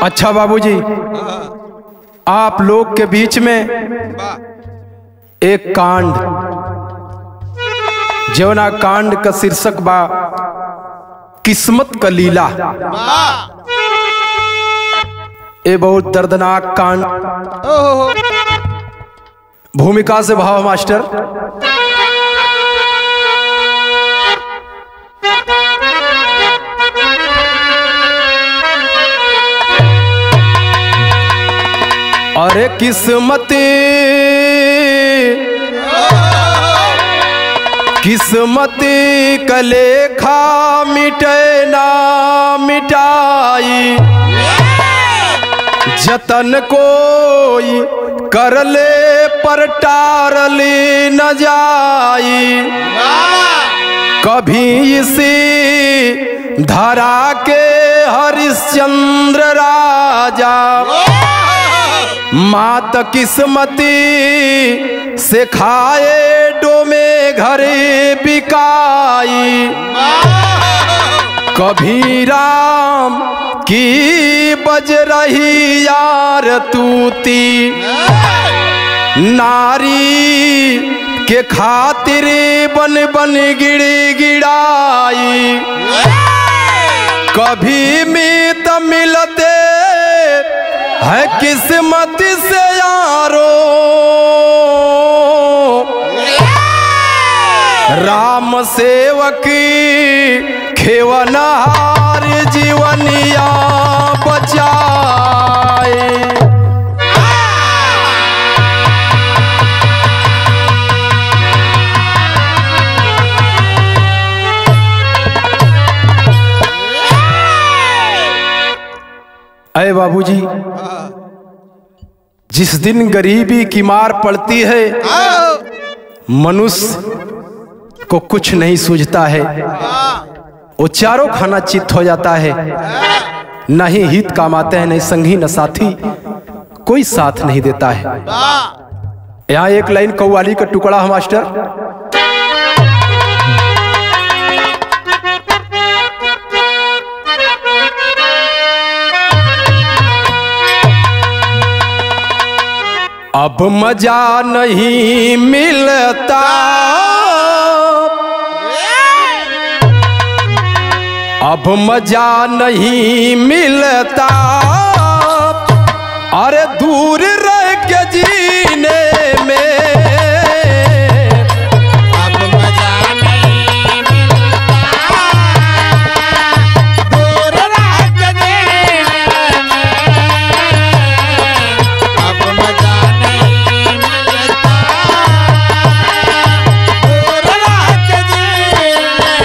अच्छा बाबूजी, आप लोग के बीच में एक कांड, जवना कांड का शीर्षक बा किस्मत का लीला। ये बहुत दर्दनाक कांड। भूमिका से भाव मास्टर। अरे किस्मती किस्मती का लेखा मिटे ना मिटाई, जतन कोई कर ले पर टारली न जाई। कभी इसी धरा के हरिश्चंद्र राजा मात किस्मती से खाए डोमे घरे बिकाई। कभी राम की बज रही यार तूती, नारी के खातिर बन बन गिड़ी गिड़ाई। कभी मीत मिलते है किस्मत से यारो, राम सेवकी खेवनहार जीवनिया बचाए। अरे बाबूजी, जिस दिन गरीबी की मार पड़ती है, मनुष्य को कुछ नहीं सूझता है। वो चारों खाना चित हो जाता है। न ही हित कामाते हैं, नहीं संगी न साथी, कोई साथ नहीं देता है। यहाँ एक लाइन कव्वाली का टुकड़ा है मास्टर। अब मजा नहीं मिलता, अब मजा नहीं मिलता, अरे दूर रह के जीने में। अब मजा नहीं मिलता, दूर रह के जीने में। अब मजा नहीं मिलता, दूर रह के जीने में।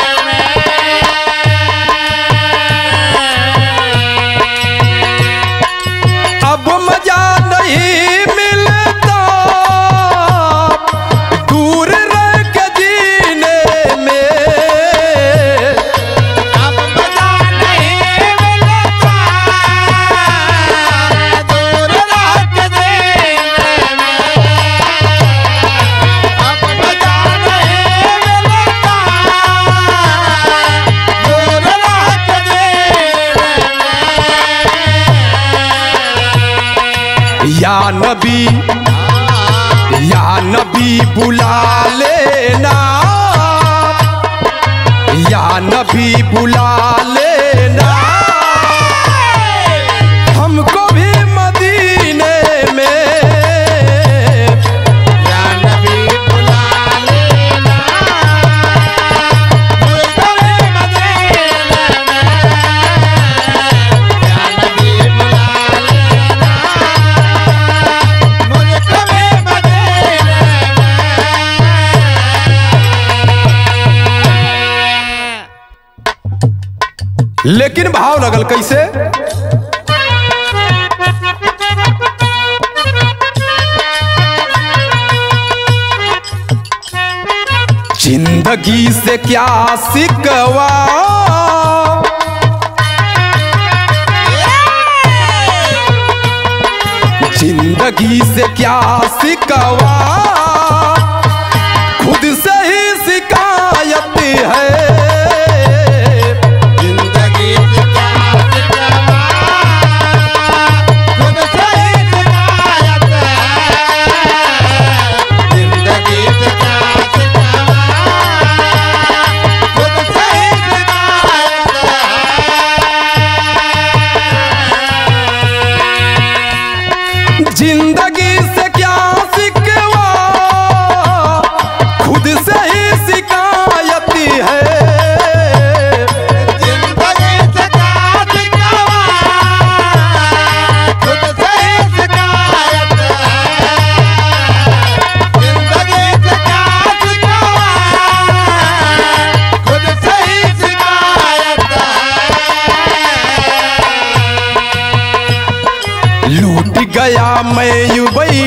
अब मजा नहीं मिलता, दूर रह के जीने में। अब मजा नहीं मिलता, दूर रह के जीने में। अब मजा नहीं मिलता, दूर रह के जीने में। या नबी बुला लेना, या नबी बुला लेना, हमको भी मदीने में। या नबी बुला लेना, मुझको भी मदीने में। या नबी बुला लेना, मुझको भी मदीने में। लेकिन भाव लगल कैसे? जिंदगी से क्या सिकवा, जिंदगी से क्या सिकवा, खुद से ही शिकायत है। जिंदगी से क्या सिकवा,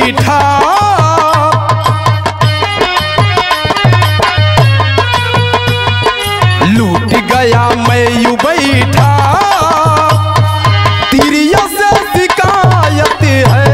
बैठा, लूट गया मैं यूं बैठा, तिरिया से शिकायत है।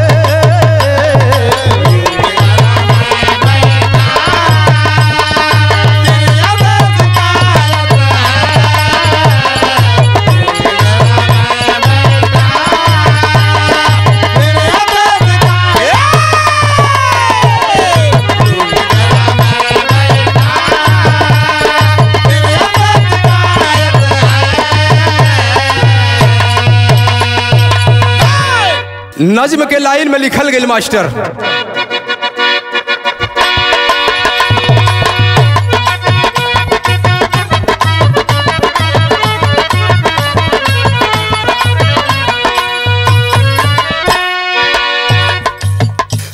नज्म के लाइन में लिखल गई मास्टर,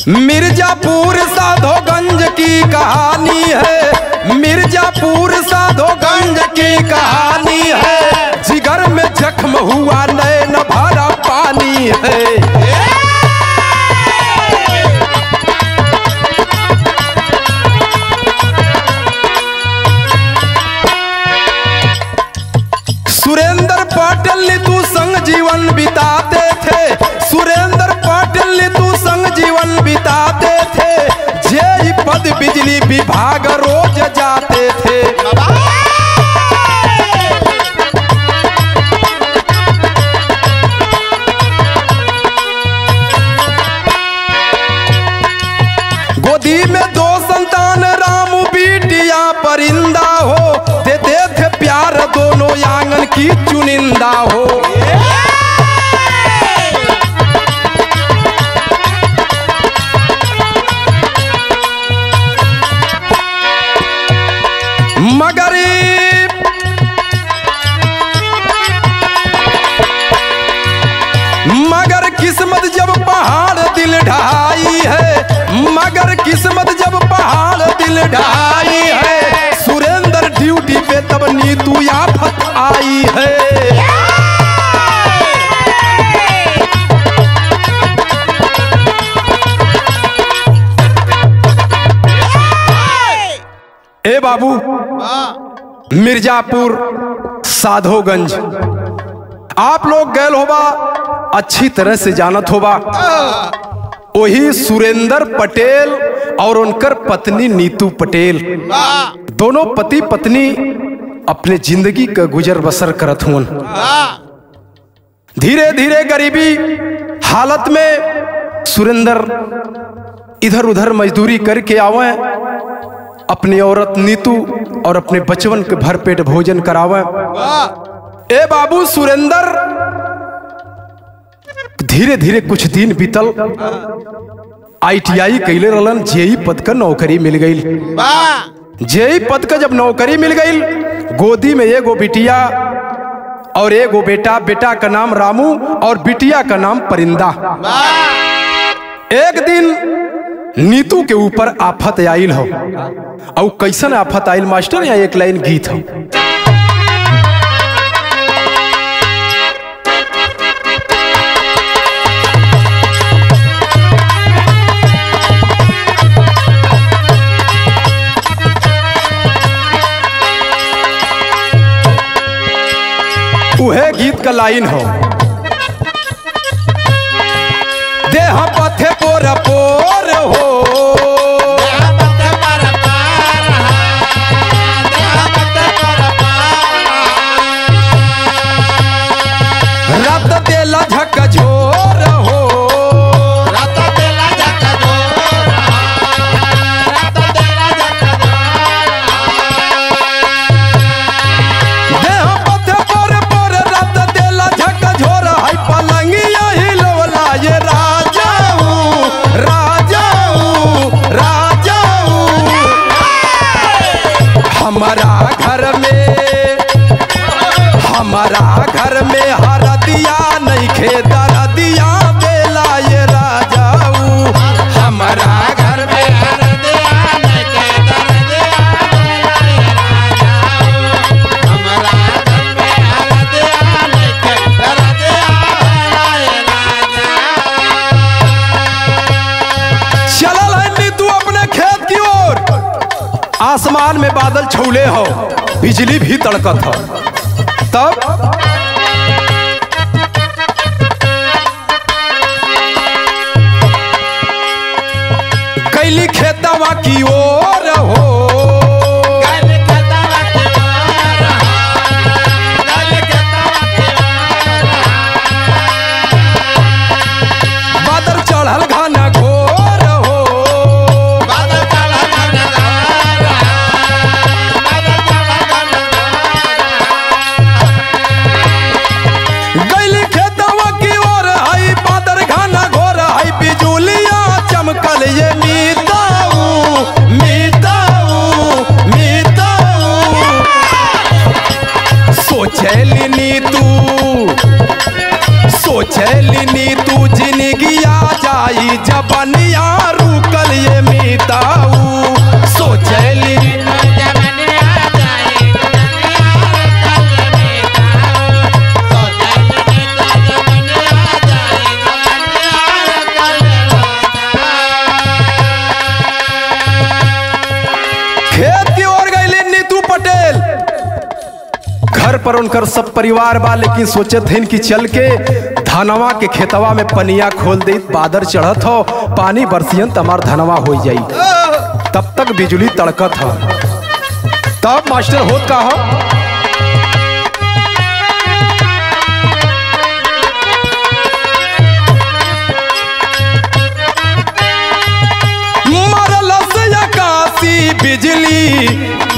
मिर्जापुर साधोगंज की कहानी है, मिर्जापुर साधोगंज की कहानी है, जिगर में जख्म हुआ नैन भरा पानी है। सुरेंद्र पाटिल नीतू संग जीवन बिताते थे, सुरेंद्र पाटिल नीतू संग जीवन बिताते थे, जेई पद बिजली विभाग रोज जाते थे। गोदी में 2 संतान रामू बिटिया परिंदा हो, देते थे प्यार दोनों आंगन की चुनिंदा हो। मगर किस्मत जब पहाड़ दिल ढाई है, मगर किस्मत जब पहाड़ दिल ढाई है, सुरेंद्र ड्यूटी पे तब नीतू आफत आई है। ए बाबू, मिर्जापुर साधोगंज आप लोग गैल होबा, अच्छी तरह से जानत होबा। वही सुरेंद्र पटेल और उनकर पत्नी नीतू पटेल, दोनों पति पत्नी अपने जिंदगी का गुजर बसर करत हुन। धीरे धीरे गरीबी हालत में सुरेंद्र इधर उधर मजदूरी करके आवे, अपनी औरत नीतू और अपने बचवन के भरपेट भोजन करावे। ए बाबू, सुरेंद्र धीरे धीरे कुछ दिन बीतल, ITI कैले रहलन, जेई पद का नौकरी मिल गई। जेई पद का जब नौकरी मिल गई, गोदी में एगो बिटिया और एगो बेटा, बेटा का नाम रामू और बिटिया का नाम परिंदा। एक दिन नीतू के ऊपर आफत आइल हो, और कैसन आफत आइल मास्टर, यहाँ एक लाइन गीत हो। उहे गीत का लाइन हो, देह पथे पोर पोर हो, रत देला झकझोर हो, रत देला झकझोर, रत देला झकझोर, देह पथे पोर पोर रत देला झकझोर, हाय पलंगिया हिलवला ये राजाऊ राजाऊ राजाऊ। हमारा घर में हरदिया नहीं खेदर दिया बेला ये राजाऊ। हमारा घर में हरदिया नहीं खेदर दिया बेला ये राजाऊ। हमारा घर में हरदिया नहीं खेदर दिया बेला ये राजाऊ। बादल छौले हो, बिजली भी तड़कत हो। तब कैली खेतवा की ओर हो, बादल चढ़ल घना घोर हो, गैली खेतवा की ओर हई बादल घना घोर हई, बिजुलिया चमकल ये मीताऊ मीताऊ मीताऊ। सोचैली नीतू जिंदगिया जाई जबनिया रुकल ये मीताऊ। सोचैली खेत की ओर गई नीतू पटेल। घर पर उनकर सब परिवार बा, लेकिन सोचे थे कि चल के धनवा के खेतवा में पनिया खोल दे, बादर चढ़त हो, पानी बरसियन त हमार धनवा हो जाई। तब तक बिजली तड़कत हो। तब मास्टर होत का हो, मरल से आकाशी बिजली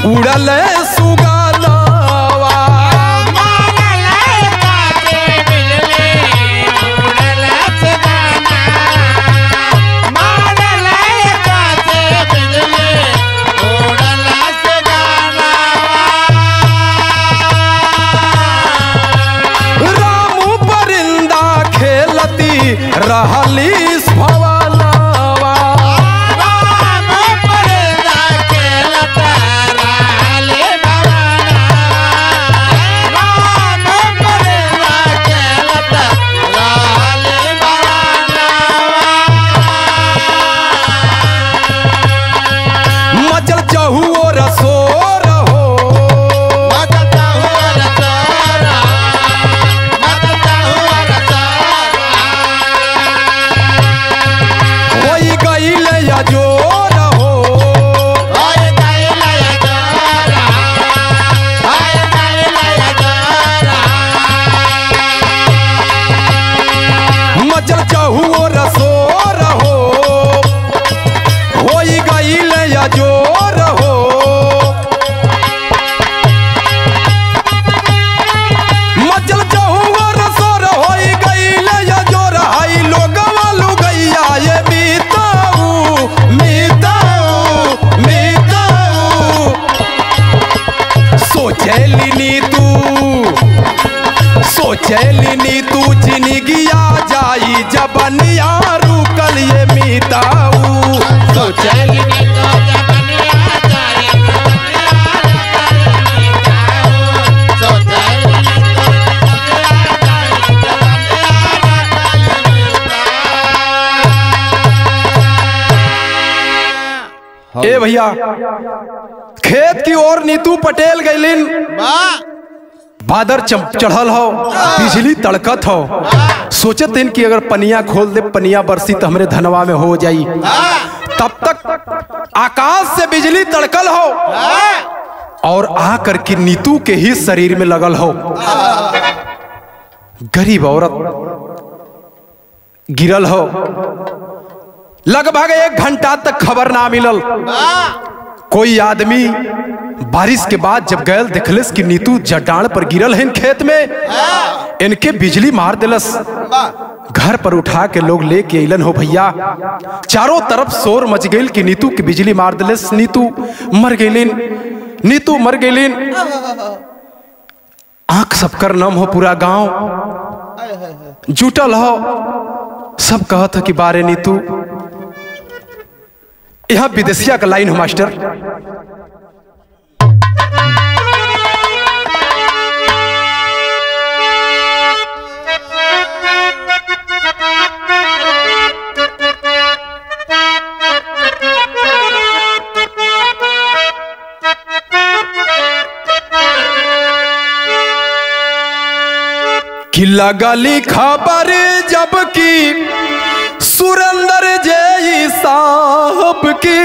उड़ल सुगलवा, रामू परिंदा खेलती रहली भवनवा, मचल चहुओ रसोर हो, होई गईल अजोर हो, मचल चहुओ रसोर हो, होई गईल अजोर हो। मचल चहुओ रसोर होई गईल अजोर, हई लोगवा लुगैया ये मीताऊ मीताऊ मीताऊ। सोचैली नीतू जिंदगिया जाई जबनिया रुकल ये मीताऊ। सोचैली ए भैया, खेत की ओर नीतू पटेल गईलिन, बादर चढ़ल हो, बिजली तड़कत हो। सोचत कि अगर पनिया खोल दे, पनिया बरसी तो हमरे धनवा में हो जाई। तब तक आकाश से बिजली तड़कल हो और आकर के नीतू के ही शरीर में लगल हो। गरीब औरत गिरल हो, लगभग 1 घंटा तक खबर ना मिलल। कोई आदमी बारिश के बाद जब गयल देखलस कि नीतू जटान पर गिरल है खेत में, इनके बिजली मार दिलस। घर पर उठा के लोग लेके अइलन हो भैया। चारों तरफ शोर मच गइल कि नीतू की बिजली मार दिलस, नीतू मर गइलिन, नीतू मर गइलिन। आंख सबकर नम हो, पूरा गांव जुटल हो, सब कहत हो कि बारे नीतू। यहाँ विदेशिया का लाइन हो मास्टर। कि लगली खबर जबकि सुरेंद्र जय साहब की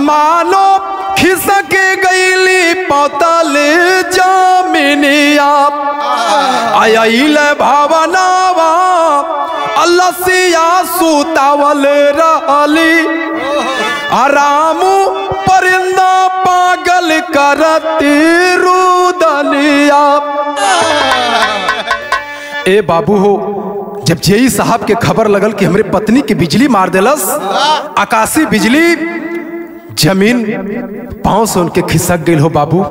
मानो खिसक गईली पौतल जामिनिया आयल भावनावा अलसिया सुतावल रहली आरामू परिंदा पागल करती रुदलिया। ए बाबू हो, जब जेई साहब के खबर लगल कि हमरे पत्नी की बिजली मार देलस, आकाशी बिजली, जमीन पांव से उनके खिसक गई हो बाबू।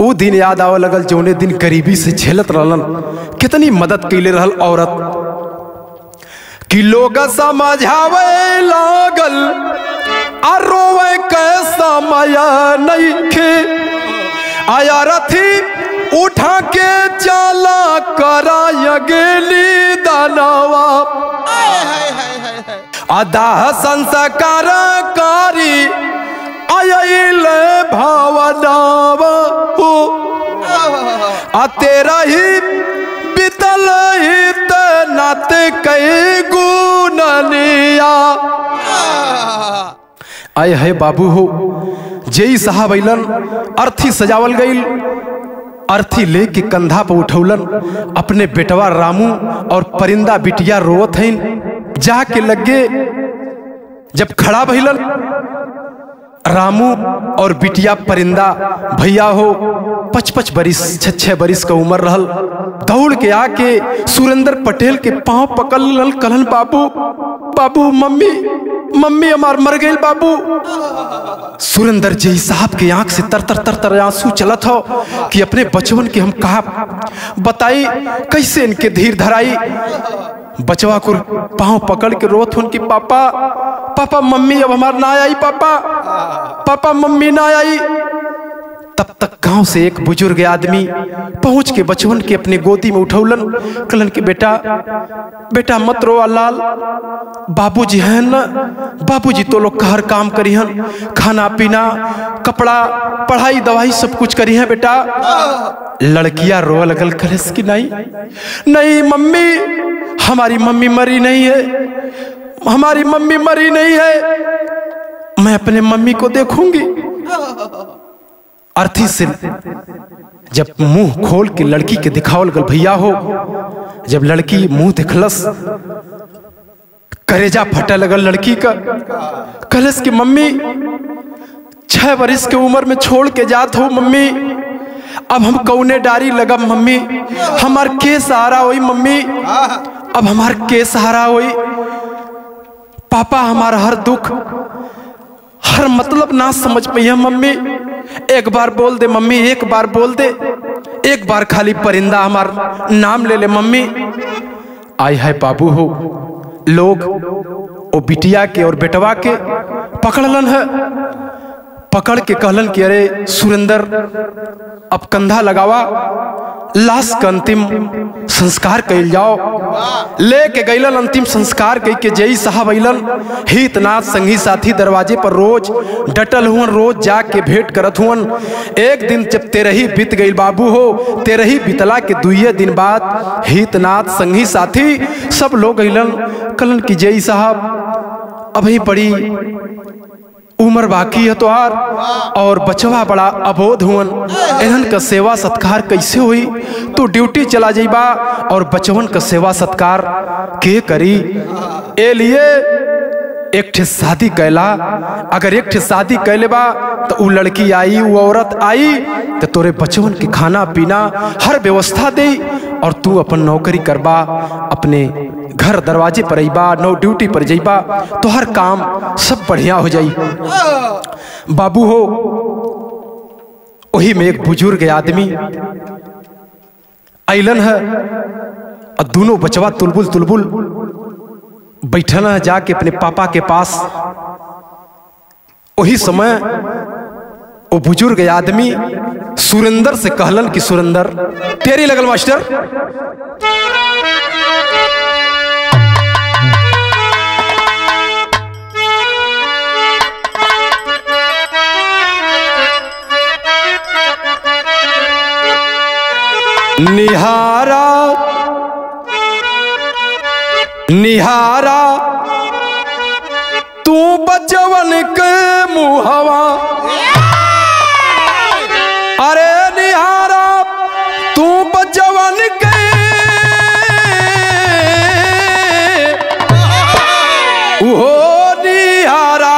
वो दिन याद आवे लगल जौने दिन गरीबी से झेलत रहलन, कितनी मदद कैले रहल औरत कि लोग समझावे लागल आ रोवे के समय नहीं खे आया रथी उठा के चला करा यगली दानवा आदाह संस्कार कारी आयल भावनावा हो आ तेरा ही बितल हित नाते कई गुननिया। आए है बाबू हो, जेई साहब अइलन, अर्थी सजावल गईल, अर्थी लेके कंधा पर उठौलन, अपने बेटवा रामू और परिंदा बिटिया रोवत हईन, जाके लगे जब खड़ा भइलन, रामू और बिटिया परिंदा भैया हो 55 बरिस 6 बरिस का उम्र रहल, दौड़ के आके सुरेंद्र पटेल के पांव पकड़ लल, कहलन बाबू बाबू मम्मी मम्मी हमार मर गई बाबू। सुरेंद्र जी साहब के आंख से तर तर तर तर आंसू चलत हो कि अपने बचवन के हम कहा बताई, कैसे इनके धीर धराई। बचवा को पांव पकड़ के रोत उनकी पापा पापा मम्मी अब हमार ना आई, पापा पापा मम्मी ना आई। तब तक गांव से एक बुजुर्ग आदमी पहुंच के बचवन के अपने गोदी में उठौलन, कहलन कि बेटा बेटा मत रो लाल, बाबूजी हैं ना, बाबूजी तो लोग हर काम करी हन, खाना पीना कपड़ा पढ़ाई दवाई सब कुछ करी है बेटा। लड़कियां रो लगल, कलस की नहीं नहीं मम्मी, हमारी मम्मी मरी नहीं है, हमारी मम्मी मरी नहीं है, मैं अपने मम्मी को देखूंगी। अर्थी से जब मुंह खोल के लड़की के दिखावल गल भैया हो, जब लड़की मुंह दिखलस, करेजा फटा लगल लड़की का, कलस की मम्मी 6 बरिस के उम्र में छोड़ के जात हो मम्मी, अब हम कौने डारी लगब मम्मी, हमार के सहारा होई मम्मी, अब हमार के सहारा होई। पापा हमारा हर दुख हर मतलब ना समझ पाइए मम्मी, एक बार बोल दे मम्मी, एक बार बोल दे, एक बार खाली परिंदा हमार नाम ले ले मम्मी। आई है बाबू हो, लोग ओ बिटिया के और बेटवा के पकड़लन है, पकड़ के कहलन कि अरे सुरेंद्र अब कंधा लगावा, लाश का अंतिम संस्कार कैल जाओ। लेके गईलन, अंतिम संस्कार कई के जेई साहब अइलन, हितनाथ संगी साथी दरवाजे पर रोज डटल हुअन, रोज जाके भेंट करत हुअन। एक दिन जब 13 बीत गई बाबू हो, 13 बीतला के 2 दिन बाद हितनाथ संगी साथी सब लोग अइलन, कहलन कि जेई साहब अभी बड़ी उम्र बाकी है तोहार, और बचवा बड़ा अबोध हुअन, इन्हन का सेवा सत्कार कैसे हुई, तू ड्यूटी चला जाइबा और बचवन का सेवा सत्कार के करी। ए लिए एक ठे शादी कैला, अगर एक ठे शादी कैले बा तो उ लड़की आई, वो औरत आई तो तोरे बचवन के खाना पीना हर व्यवस्था दे, और तू अपन नौकरी करबा, अपने घर दरवाजे पर अइबा, नो ड्यूटी पर जाइबा, तो हर काम सब बढ़िया हो जाई। बाबू हो, वही में एक बुजुर्ग आदमी अइलन है, और दोनों बचवा तुलबुल तुलबुल बैठल है जाके अपने पापा के पास। वही समय वो बुजुर्ग आदमी सुरेंद्र से कहलन कि सुरेंद्र तेरी लगल मास्टर, निहारा निहारा तू बचवन के मुहवा, अरे निहारा तू बचवन के उहो निहारा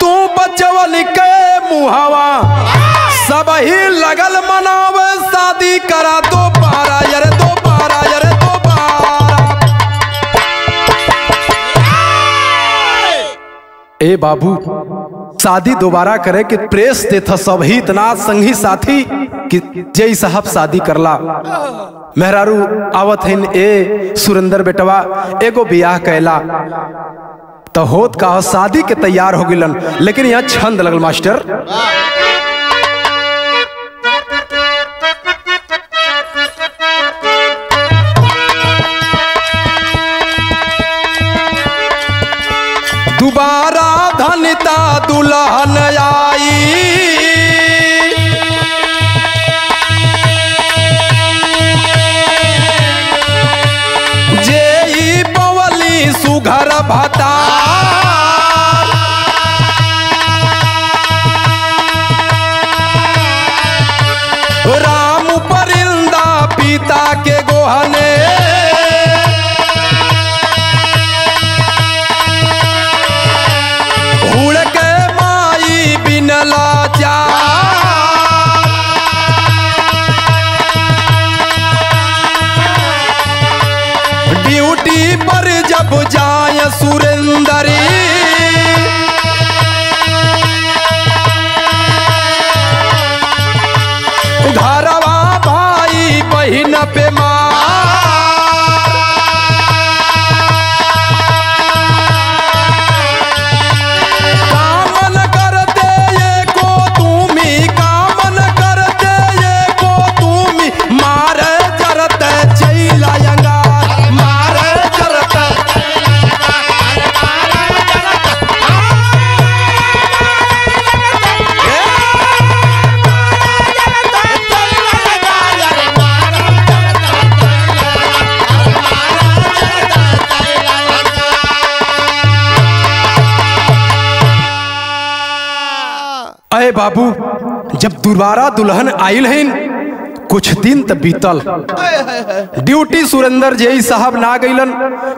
तू बचवन के मुहवा, सब ही लगल मनावे शादी करा दोबारा, यारे दोबारा, यारे दोबारा। ए बाबू शादी दोबारा करे के प्रेस देता सब ही इतना संगी साथी कि जय साहब शादी करला। मेहरारू आवत हिन ए सुरेंद्र बेटवा एगो बियाह कैला तो होत का शादी के तैयार हो गिलन, लेकिन यहाँ छंद लगल मास्टर। दोबारा धनिता दुल्हन आई, जेई पवली सुघर भता, राम परिंदा पिता के गोहने, ड्यूटी पर जब जाए सुरेंदरी, घरवा भाई बहिन पे कामन करते ये को तुमी, कामन करते ये को तुमी, मारे जरते चैलायंगा, मारे जरते अरे बाबू जब दोबारा दुल्हन आइल हैं कुछ दिन तब बीतल, ड्यूटी सुरेंद्र जय साहब ना गईलन।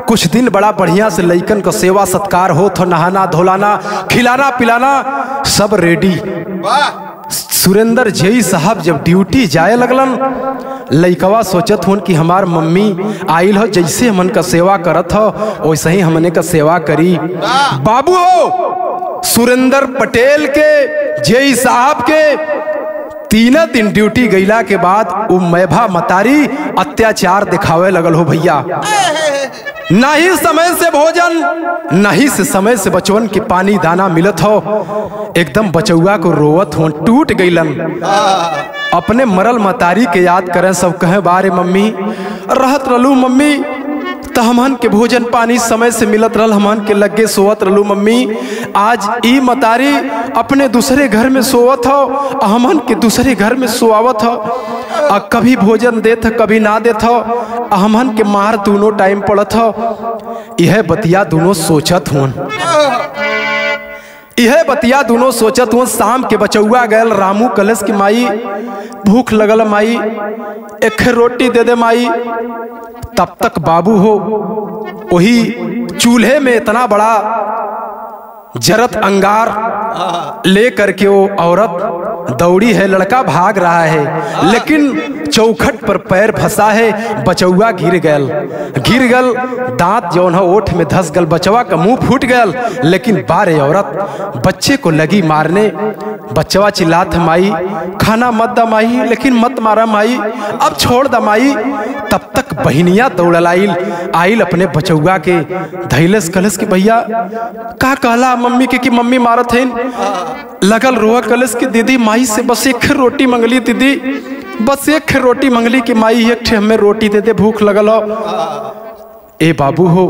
कुछ दिन बड़ा बढ़िया से लइकन का सेवा सत्कार हो तो नहाना धोलाना खिलाना पिलाना सब रेडी। सुरेंद्र जय साहब जब ड्यूटी जाए लगलन, लइकवा सोचत हुन कि हमार मम्मी आइल हो, जैसे हमन का सेवा करत हो वैसे ही हमने का सेवा करी। बाबू हो सुरेंद्र पटेल के जय साहब के 3 दिन ड्यूटी गईला के बाद वो मैभा मतारी अत्याचार दिखावे लगल हो भैया। नहीं समय से भोजन नहीं से समय से बचवन के पानी दाना मिलत हो, एकदम बचौआ को रोवत हो, टूट गईलन। अपने मरल मतारी के याद करें, सब कहे बारे मम्मी रहत रहलू मम्मी तो हमन के भोजन पानी समय से मिलत रहल, हमन के लगे सोवत रहलू मम्मी। आज ई मतारी अपने दूसरे घर में सोवत हो, हमन के दूसरे घर में सोआवत हो, कभी भोजन देत कभी ना देत हो, हमन के मार दोनों टाइम पड़त हो। यह बतिया दोनों सोचत हुन, यह बतिया दोनों सोचत हुन। शाम के बचौआ गयल, रामू कलश की माई भूख लगल माई एक रोटी दे दे माई। तब तक बाबू हो वही चूल्हे में इतना बड़ा जरत अंगार ले करके वो औरत दौड़ी है, लड़का भाग रहा है लेकिन चौखट पर पैर फंसा है, बचौआ गिर गल, दांत जौन है ओठ में धस गल, बचवा का मुंह फूट गल। लेकिन बारे औरत बच्चे को लगी मारने, बच्चवा चिल्लात माई खाना मत द माई, लेकिन मत मारा माई, अब छोड़ द माई। तब तक बहनिया दौड़ल आइल अपने बचौआ के धैलस कलस के भैया का कहला मम्मी के कि मम्मी मारत है, लगल रोआ कलस की दीदी माई से बस एक रोटी मंगली दीदी, बस एक रोटी मंगली कि माई एक ठे हमें रोटी दे दे, भूख लगल हो। ए बाबू हो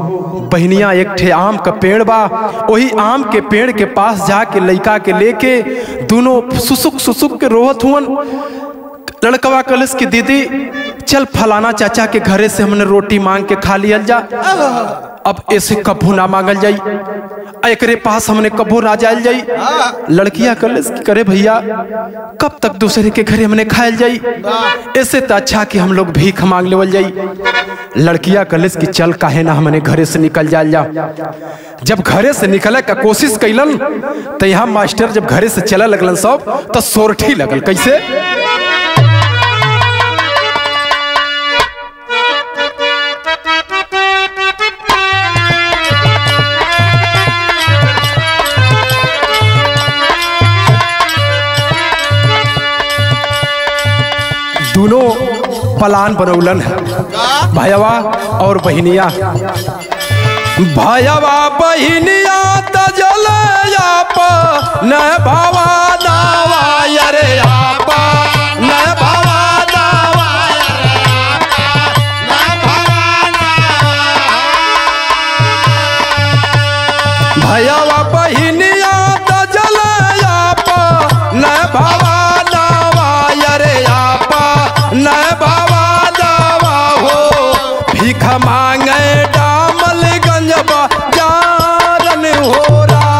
बहनिया एक ठे आम का पेड़ बा, वही आम के पेड़ के पास जाके लइका के लेके दोनों सुसुक सुसुक के रोहत हुअन। लड़कवा कलश की दीदी चल फलाना चाचा के घरे से हमने रोटी मांग के खा लिया जा, अब ऐसे कभू ना मांगल जाई, एकरे पास हमने कभू ना जायल जाई। लड़कियां करे भैया कब तक दूसरे के घरे हमने खायल जाई, ऐसे तो अच्छा कि हम लोग भीख मांग लेवल जाई। लड़कियां कलेस की चल काहे ना हमने घरे से निकल जायल जा। जब घरे से निकले का कोशिश कैलन तो यहाँ मास्टर जब घरे से चला लगलन सब तो सोरठी लगल। कैसे? दोनों पलान बनौलन है, भैया और बहनिया। भैया बहनिया तजल न भावा दावा अरे आप न भावा दावा भैया बहनिया तजल न भावा दावा अरे आप न भावा दावा हो। भीख मांगे डामलगंज बाजारन हो रहा।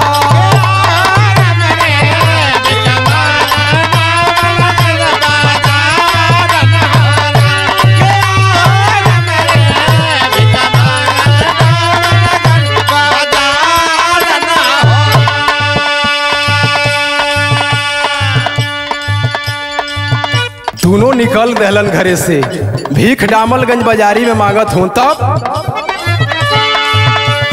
दोनों निकल दहलन घरे से, भीख डामलगंज बाजारी में मांगत हूं। तब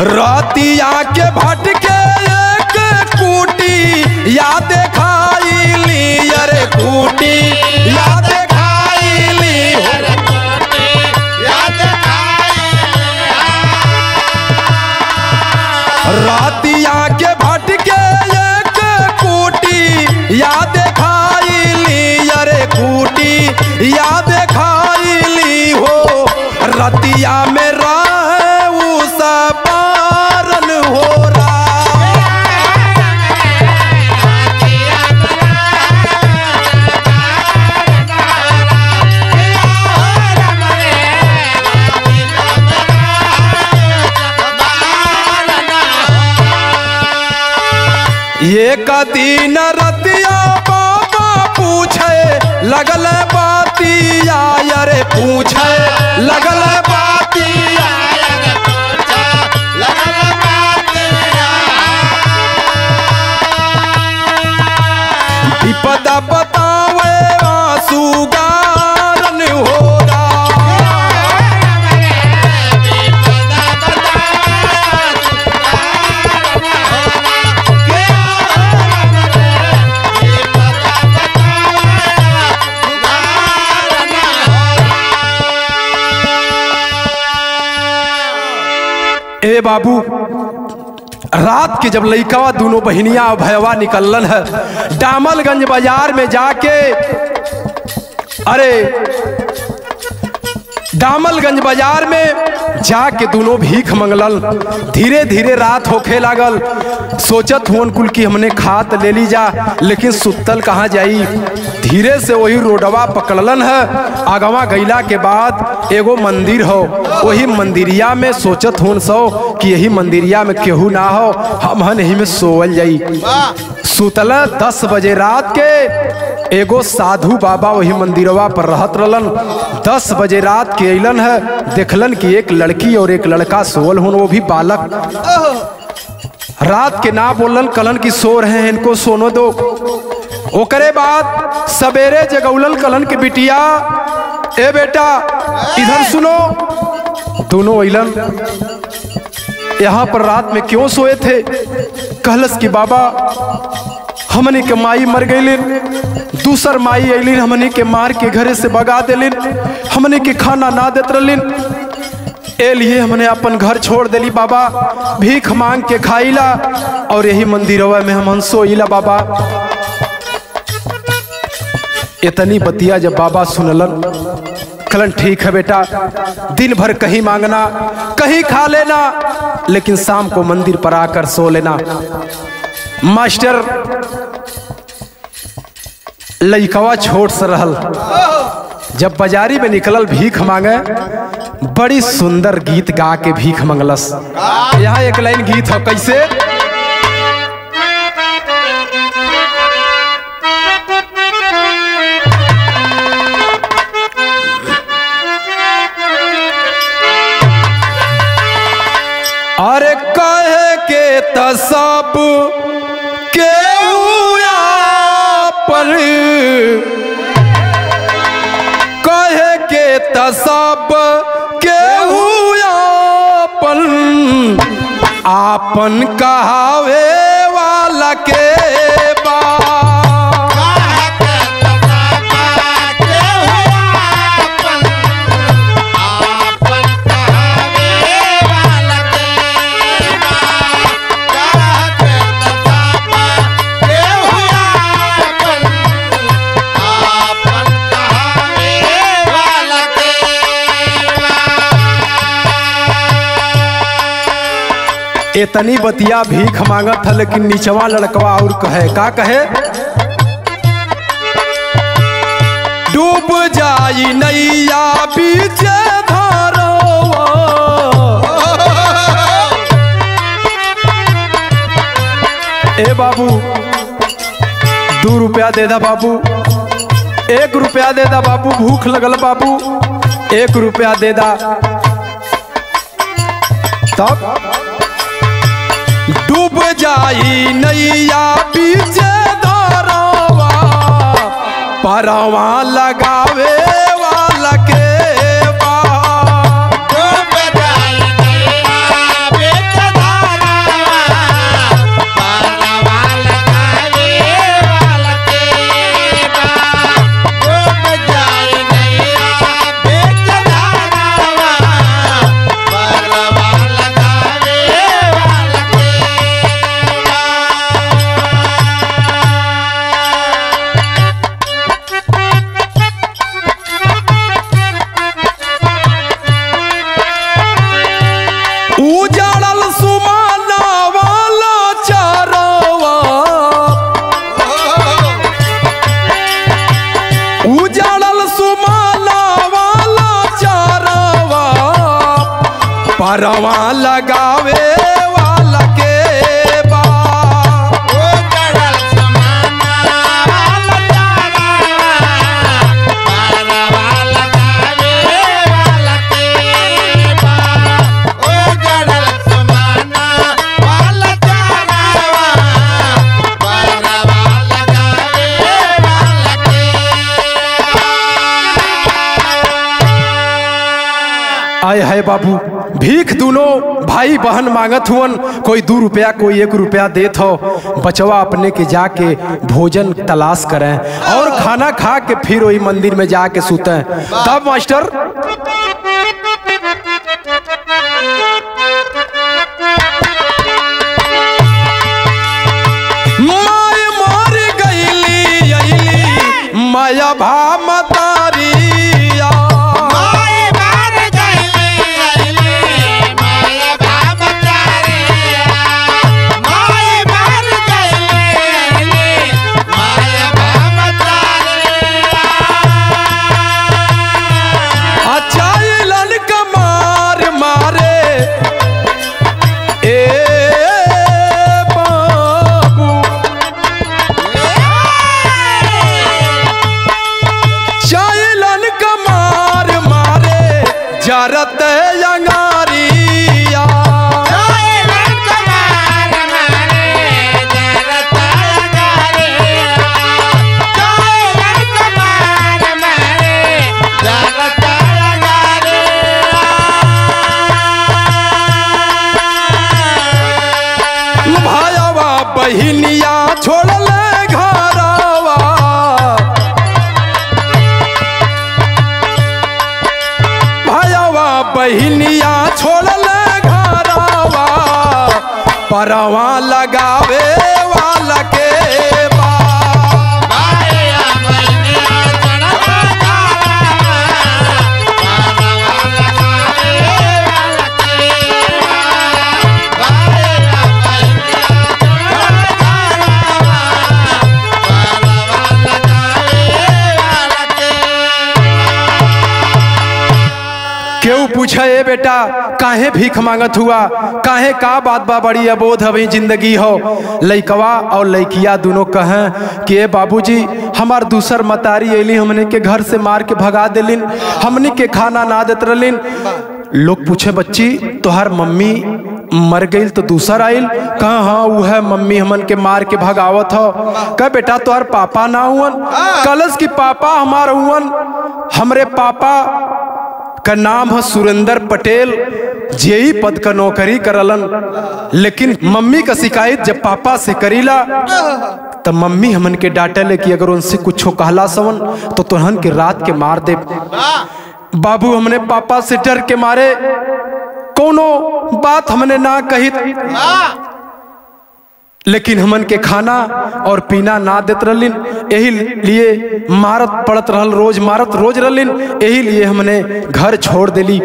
रातिया के भटके एक कूटी याद खाईली अरे कूटी याद खाईली रातिया के भटके एक कूटी याद खाईली अरे कूटी याद खाईली हो। रतिया में राहू सपारन हो रहा। ये कदीन रतिया बाबा पूछे लगल बातिया अरे पूछे लगल बातिया विपदा बतावे आंसूगारन हो रहा। ए बाबू रात के जब लइकवा दोनों बहनिया और भैया निकलन है डामलगंज बाजार में जाके, अरे डामलगंज बाजार में जाके दोनों भीख मंगलन। धीरे धीरे रात होखे लागल, सोचत हुन कुल की हमने खात ले ली जा, लेकिन सुतल कहाँ जाई। धीरे से वही रोडवा पकड़लन है। आगवा गईला के बाद एगो मंदिर हो, वही मंदिरिया में सोचत हुन सो कि यही मंदिरिया में केहू ना हो, हम यही में सोवल जाई। सुतला 10 बजे रात के एगो साधु बाबा वही मंदिरवा पर रहत रहलन। 10 बजे रात के अइलन है, देखलन कि एक लड़की और एक लड़का सोवल हुन, वो भी बालक। रात के ना बोलन, कलन की सो रहे हैं, इनको सोनो दो। ओकरे बाद सवेरे जगौलन, कलन की बिटिया ए बेटा इधर सुनो। दोनों अइलन, यहाँ पर रात में क्यों सोए थे? कहलस कि बाबा हमनी के माई मर गईलिन, दूसर माई अलिन हमनी के मार के घरे से भगा दिलिन, हमनी के खाना ना देत रहलिन, ए लिए हमने अपन घर छोड़ दिली बाबा, भीख मांग के खाईला और यही मंदिरवा में हम सोईला बाबा। इतनी बतिया जब बाबा सुनलन, कहलन ठीक है बेटा, दिन भर कहीं मांगना कहीं खा लेना, लेकिन शाम को मंदिर पर आकर सो लेना। मास्टर लइकवा छोट सा रहल, जब बाजारी में निकलल भीख मांगे, बड़ी सुंदर गीत गा के भीख मंगलस। यहाँ एक लाइन गीत हो, कैसे? अरे कहे के तसब के पर कहे के तसब के आपन कहावे वाला के बा। इतनी बतिया भीख मांगत था, लेकिन नीचवा लड़कवा और कहे, का कहे? डूब जाई नैया बीच धारवा। ए बाबू 2 रुपया दे दा बाबू, 1 रुपया दे दा बाबू, भूख लगल बाबू, 1 रुपया दे दा। तब डूब जाई नैया बीच धारवा, परवा लगावे वाला के बा। डूब जाई नैया बीच धारवा, परवा लगावे वाला के बा। डूब जाई नैया बीच धारवा, परवा लगावे वाला के बा। उजाड़ल सुमाना वाला चारवा, उजाड़ल सुमाना वाला चारवा, परवा लगावे वाला के बा। उजड़ल समाना वाला चारवा, परवा लगावे वाला के बा। उजड़ल समाना वाला चारवा, परवा लगावे वाला के बा। आए है बाबू, भीख दोनों भाई बहन मांगत हुअन, कोई 2 रुपया कोई 1 रुपया देत हो। बचवा अपने के जाके भोजन तलाश करें और खाना खा के फिर वही मंदिर में जाके सूते। तब मास्टर माय मार गईली अइली माया भा मतारिया। माय मार गईली अइली माया भाव चारिया। माय मार गईली अइली माया भाव चारिया। अचाइलन का मार मारे ए बाबू, चाइलन का मार मारे जरत अंगारिया। चाइलन का मार मारे जरत अंगारिया। चाइलन का मार मारे जरत अंगारिया। भायावा बहिनिया छोड़ल घरवा, भायावा बहिनिया छोड़ल घरवा, परवा लगावे वाला के बा। भाया बहिनिया चढ़वा गावा, परवा लगावे वाला के बा। भाया बहिनिया चढ़वा गावा, परवा लगावे वाला के बा। केहू पूछे ए बेटा काहे भीख मांगत हुआ, काहे का बात बा, बड़ी अबोध अभी जिंदगी हो। लइकवा और लइकिया दोनों कहें कि ए बाबूजी हमार दूसर मतारी अली, हमने के घर से मार के भगा देलिन, हमने के खाना ना देत रहलिन। लोग पूछे बच्ची तोहार मम्मी मर गई तो दूसर आइल, कहा हाँ वो है मम्मी हमन के मार के भगावत हो। कह बेटा तोहार पापा ना हुअन, कलश की पापा हमार हुअन, हमरे पापा का नाम है सुरेंद्र पटेल, जेई पद का नौकरी करलन। लेकिन मम्मी का शिकायत जब पापा से करीला तब मम्मी हमन के डांटले कि अगर उनसे कुछ कहला सवन तो तुहन के रात के मार दे। बाबू हमने पापा से डर के मारे कोनो बात हमने ना कही, लेकिन हमन के खाना और पीना ना देत रहलिन, यही लिए मारत पड़त रहल, रोज मारत रोज रहलिन, यही लिए हमने घर छोड़ देली।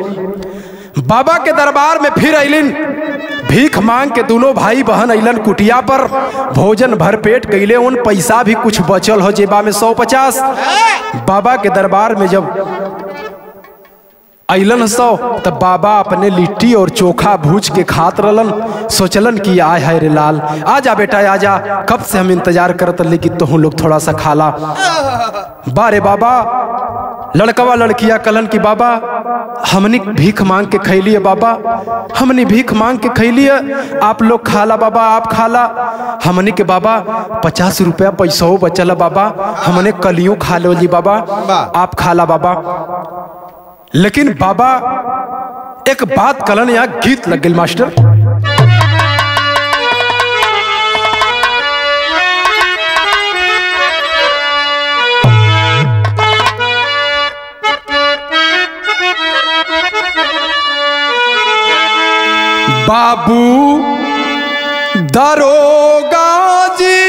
बाबा के दरबार में फिर अलिन, भीख मांग के दोनों भाई बहन अलन कुटिया पर, भोजन भर पेट कैले, उन पैसा भी कुछ बचल हो जेबा में 150। बाबा के दरबार में जब अलन तब बाबा अपने लिट्टी और चोखा भूज के खात रहलन। सोचलन कि आय हाय रे लाल, आजा बेटा आजा, कब से हम इंतजार करत रहे कि तुम लोग थोड़ा सा खाला। बारे बाबा लड़कवा लड़किया कलन की बाबा हमने भीख मांग के खैली है, बाबा हमने भीख मांग के खैली है, आप लोग खाला बाबा, आप खाला। हमने के बाबा 50 रुपया पैसा बचल बाबा, हमने कलियों खा लो जी बाबा, आप खाला बाबा। लेकिन बाबा एक बात कलन, यहाँ गीत लग गई मास्टर। बाबू दरोगा जी,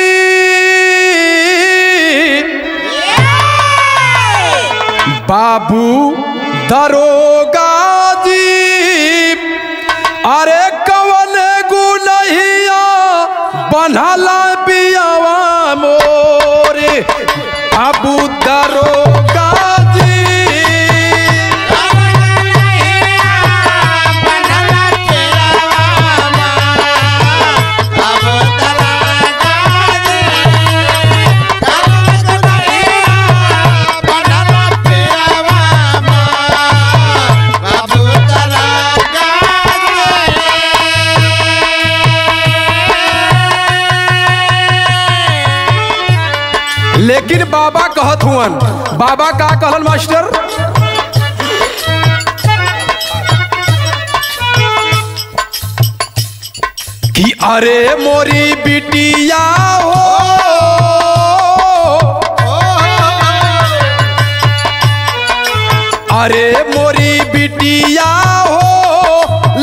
बाबू दरोगा जी, अरे कवन गुनहिया बनला बियावा मोरे, बाबू दरोगा जी। लेकिन बाबा कहत हुअन, बाबा का कहलन मास्टर, कि अरे मोरी बिटिया हो, अरे मोरी बिटिया हो,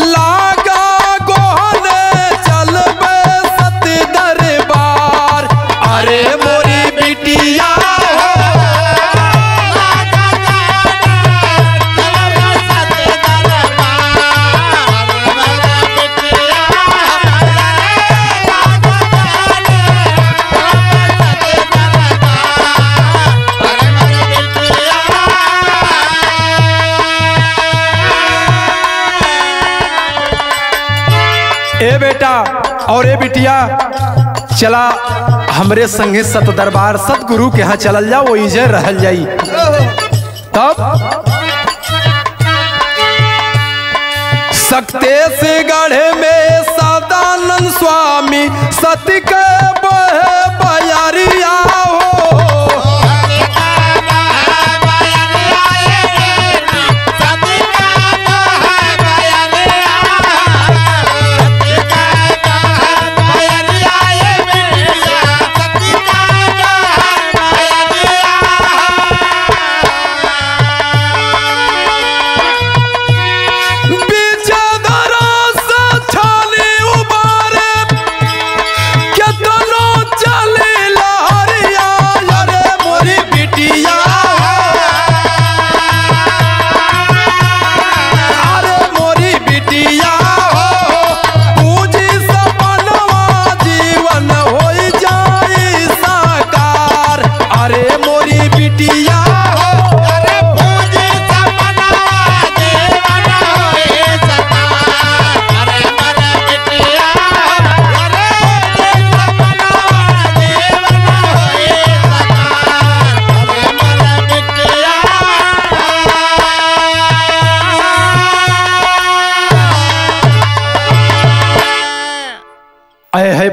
लागा गोहने चलबे सत दरबार, अरे मोरी बिटिया ए बेटा और ए बिटिया चला हमरे संगे सत दरबार सतगुरु के यहाँ चलल जाओ, इजे रहल जाई। तब सकते से गढ़े में सदानंद स्वामी सती के बहे बयारिया हो, चलो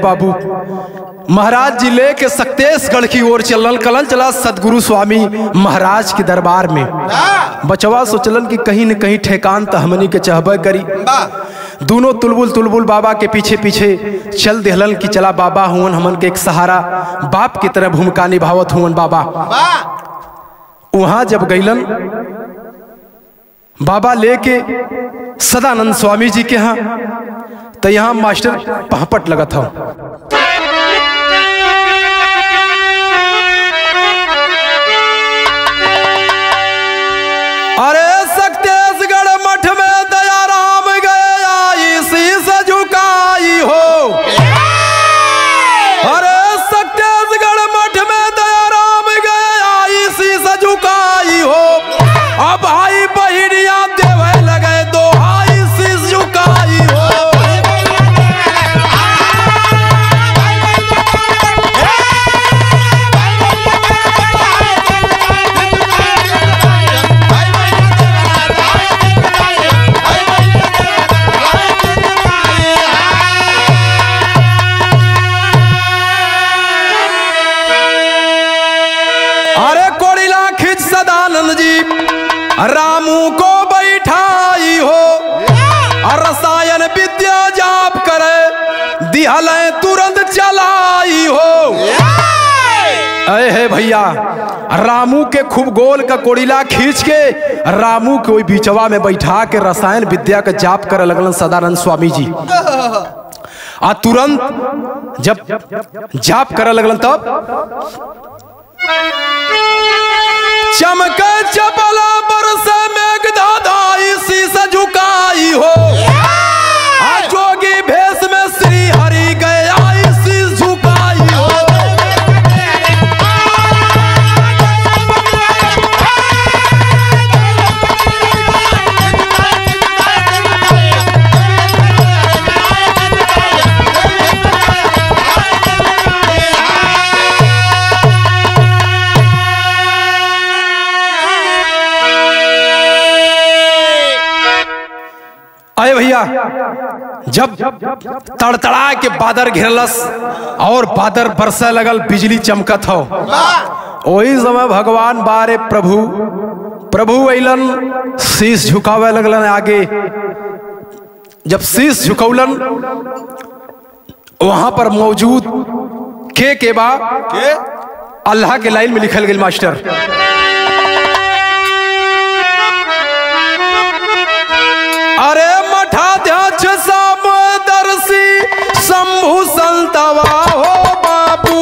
बाबू, महाराज जी लेके सक्तेशगढ़ की ओर चलन कलन चला सदगुरु स्वामी महाराज के दरबार में। बचवा सोचलन कि कहीं न कहीं ठेकान तो हमनी के चाहबे करी। दोनों तुलबुल तुलबुल बाबा के पीछे पीछे चल देहलन कि चला बाबा हुवन हमन के एक सहारा, बाप की तरह भूमिका निभावत हुवन बाबा। वहां जब गईलन बाबा लेके सदानंद स्वामी जी के यहाँ, तो यहाँ मास्टर पहपट लगा था। अरे सक्तेशगढ़ मठ में दयाराम गया शीश झुकाई हो। अरे सक्तेशगढ़ मठ में दयाराम गया शीश झुकाई हो। अब भाई बहिनिया देवे लगे दोहाई शीश झुकाई हो। रामू को बैठाई हो, रसायन विद्या जाप करे दिहल तुरंत चलाई हो। अरे है भैया, रामू के खूब गोल का कोड़िला खींच के रामू को बीचवा में बैठा के रसायन विद्या का जाप करे लगलन सदानंद स्वामी जी। आ तुरंत जब जाप करे लगलन तब चमक चपला बरस मेघधाधाई शीश झुकाई हो। जोगी भेष में श्री हरि गया शीश झुकाई हो। अरे भैया, जब तड़तड़ा के बादर घेरलस और बादर बरसे लगल, बिजली चमकत हो, वही समय भगवान बारे प्रभु अइलन, शीश झुकावे लगलन आगे। जब शीश झुकौलन, वहां पर मौजूद के बा के अल्लाह के लाइन में लिखल गई मास्टर। अरे मठाध्यक्ष समदर्शी शंभु संतवा हो बाबू।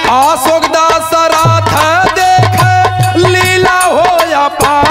अशोकदास राथ देख लीला हो या पार।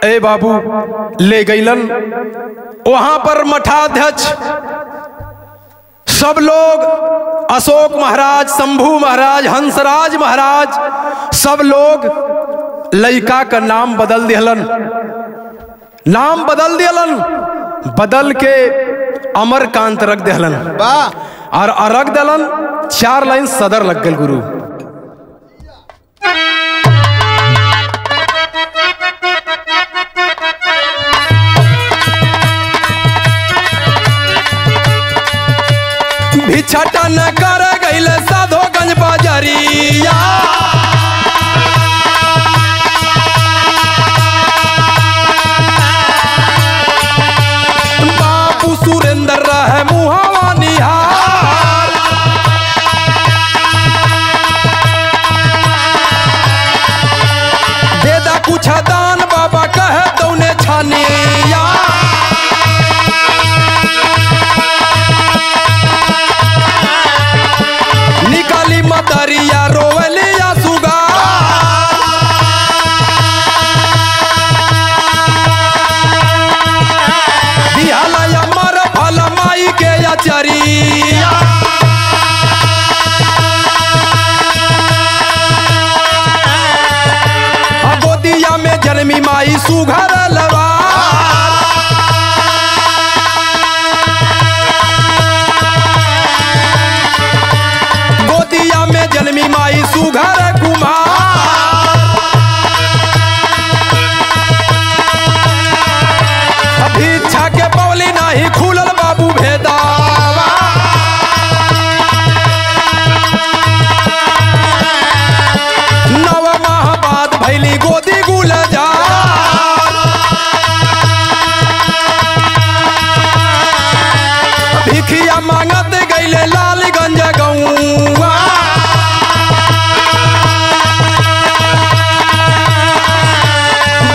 ए बाबू ले गईलन, वहां पर मठाध्यक्ष सब लोग, अशोक महाराज, शंभू महाराज, हंसराज महाराज, सब लोग लइका का नाम बदल दिहलन। नाम बदल दिहलन, बदल के अमरकांत रख दिहलन और रख दिहलन 4 लाइन सदर लग गल गुरु। भिक्षाटन कर गईल साधोगंज बाजरिया। रहे मुहावा निहार। देदा कुछ दान बाबा कहे तौने छानिया। निकाली मदरिया रोवलिया सुगा। दिहला मर फल माई के अचरिया। गोदिया में जन्मी माई सुघर लवा। गोदिया में जन्मी माई सुघर कुमार। भिक्षा के पौली नाही खुलल बाबू भेदावा। नव माह बाद भैली गोदी गुलजार। भिखिया मांगत गईले लालगंज गौवा।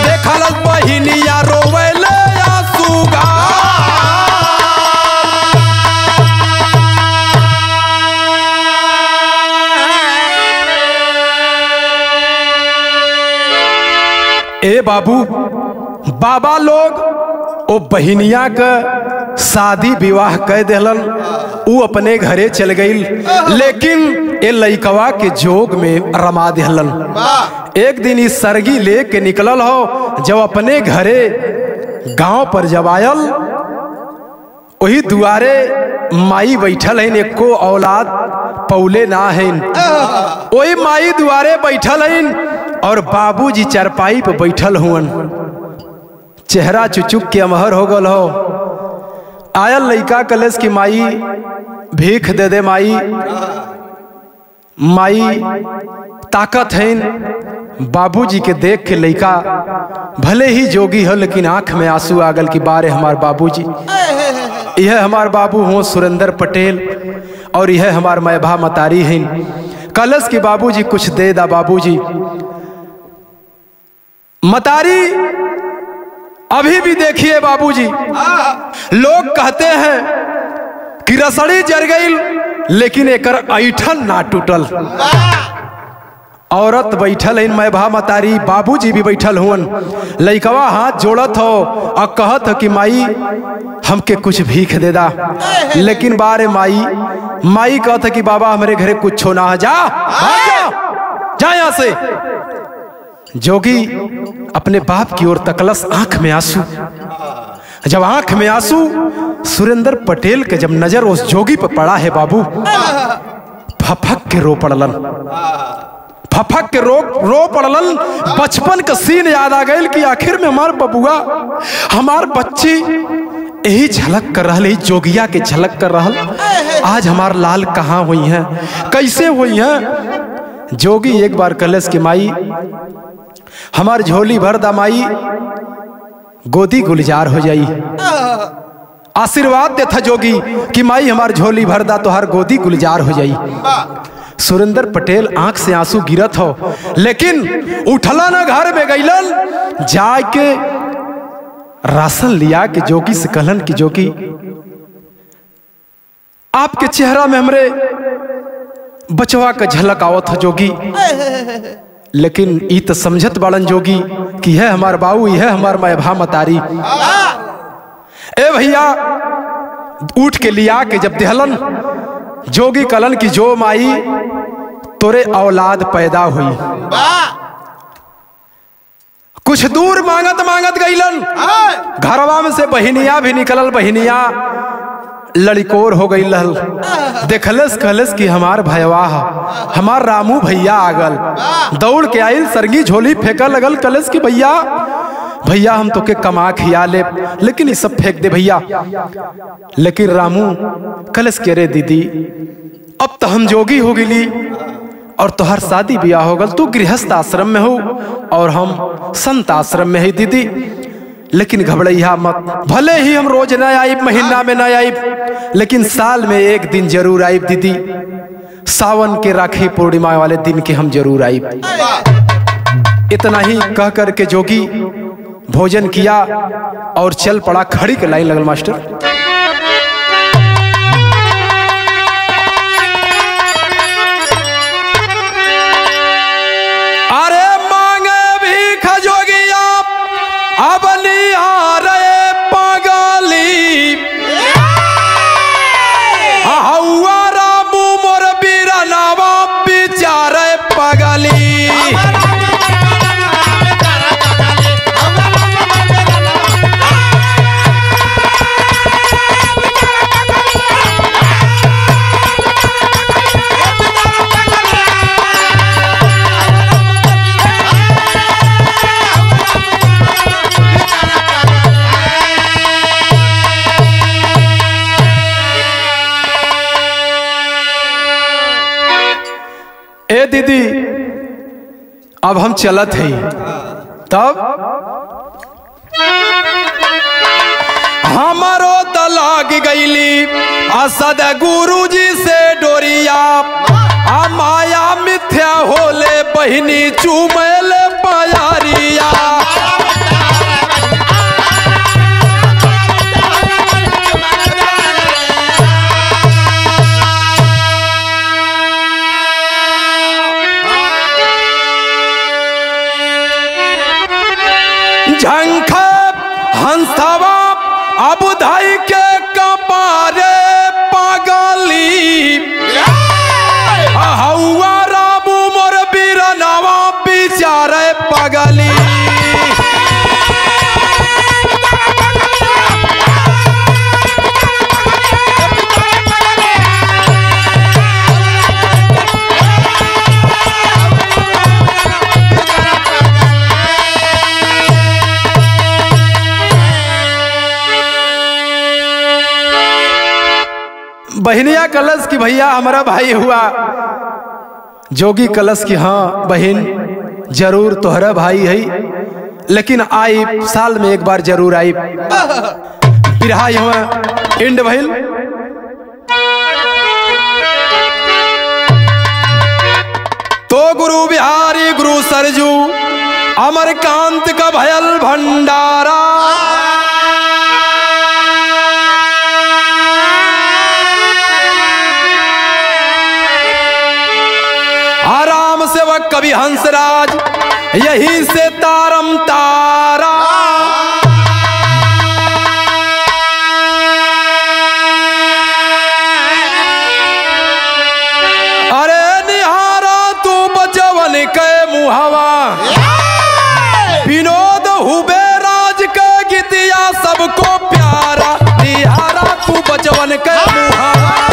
देखल बहिनिया रोवेले आंसुगा। ए बाबू, बाबा लोग ओ बहिनिया का शादी विवाह कह देलन। ऊ अपने घरे चल गई, लेकिन ए लइकवा के जोग में रमा देहलन। एक दिन इस सरगी लेके निकलल हो, जब अपने घरे गांव पर जब आयल, वही दुआरे माई बैठल है। एको औलाद पौले ना है। वही माई दुआरे बैठल है और बाबूजी चरपाई पे बैठल हुअन। चेहरा चुचुक के अमहर हो गल हो। आयल लइका कलेस की माई भीख दे दे माई। माई ताकत है। बाबूजी के देख के लइका भले ही जोगी हो, लेकिन आंख में आंसू आगल की बारे हमार बाबूजी। यह हमार बाबू हो सुरेंद्र पटेल और यह हमार मैभा मतारी हैं। कलश की बाबूजी कुछ दे दा बाबूजी। मतारी अभी भी देखिए बाबूजी, लोग कहते हैं कि रसड़ी जर गई, लेकिन एकर ऐठन ना टूटल। औरत बैठल है मैभा मतारी, बाबूजी भी बैठल हुन। लइकवा हाथ जोड़त हो और कहत हो कि माई हमके कुछ भीख दे दा। लेकिन बारे माई कहत कि बाबा हमारे घरे कुछ ना है, जा जा यहाँ से। जोगी अपने बाप की ओर तकलस, आंख में आंसू। जब आंख में आंसू सुरेंद्र पटेल के जब नजर उस जोगी पर पड़ा है बाबू, फफक के रो पड़लन। फफक के रो पड़लन। बचपन का सीन याद आ गई कि आखिर में हमार बबुआ, हमार बच्ची यही झलक कर रहा, जोगिया के झलक कर रहा। आज हमार लाल कहाँ हुई हैं, कैसे हुई हैं। जोगी एक बार कलश की माई हमार झोली भर दा माई, गोदी गुलजार हो जाई। आशीर्वाद देता जोगी कि माई हमार झोली भर दा तो हर गोदी गुलजार हो जाई। सुरेंद्र पटेल आंख से आंसू गिरत हो, लेकिन उठला ना घर में गईलन। जाके राशन लिया के जोगी से कहलन कि जोगी आपके चेहरा में हमरे बचवा का झलक आवत हो जोगी। लेकिन ई तो समझत बाड़न जोगी कि है हमार बाबू, यह हमार मैभा मतारी। ए भैया उठ के लिया के जब देहलन, जोगी कलन की जो माई तोरे औलाद पैदा हुई। कुछ दूर मांगत मांगत गईलन, घरवा में से बहिनिया भी निकलल। बहिनिया लड़कोर हो गई लहल। देखलस कहलस कि हमार भयवा हमार रामू भैया आगल। दौड़ के आइल, सरगी झोली फेंका लगल। कलस कि भैया भैया हम तो के कमा खिया ले, लेकिन ये सब फेंक दे भैया। लेकिन रामू कलस के रे दीदी अब तो हम जोगी हो गई और तोहर शादी ब्याह हो गल, तू गृहस्थ आश्रम में हो और हम संत आश्रम में है दीदी। लेकिन घबराइया मत, भले ही हम रोज न आइब, महीना में न आइब, लेकिन साल में एक दिन जरूर आइब दीदी। सावन के राखी पूर्णिमा वाले दिन के हम जरूर आइब। इतना ही कह कर के जोगी भोजन किया और चल पड़ा। खड़ी के लाइन लगल मास्टर। अरे मांगे भी खजोगिया अब निहारे पागली, हौआ रामू मोर बीरनावा बिचारे पागली। ए दीदी अब हम चलत हैं, तब हमारो तलाक गईली असद गुरुजी से डोरिया, आ माया मिथ्या होले बहिनी चुमैल प्यारिया। झंख हंसवा अब धाई के कपारे पागली, हौआ रामू मोर बीरनावा बिचारे पागली। बहनिया कलश की भैया हमारा भाई हुआ। जोगी कलश की हाँ बहन जरूर तोहरा भाई है, लेकिन आई साल में एक बार जरूर आई। बिरहा हुआ इंड भइल। तो गुरु बिहारी गुरु सरजू अमरकांत का भयल भंडारा, आराम से वह कवि हंसराज यही से तारम तारा। अरे निहारा तू बचवन के मुहावा, विनोद हुबे राज के गीतिया सबको प्यारा। निहारा तू बचवन के मुहावा।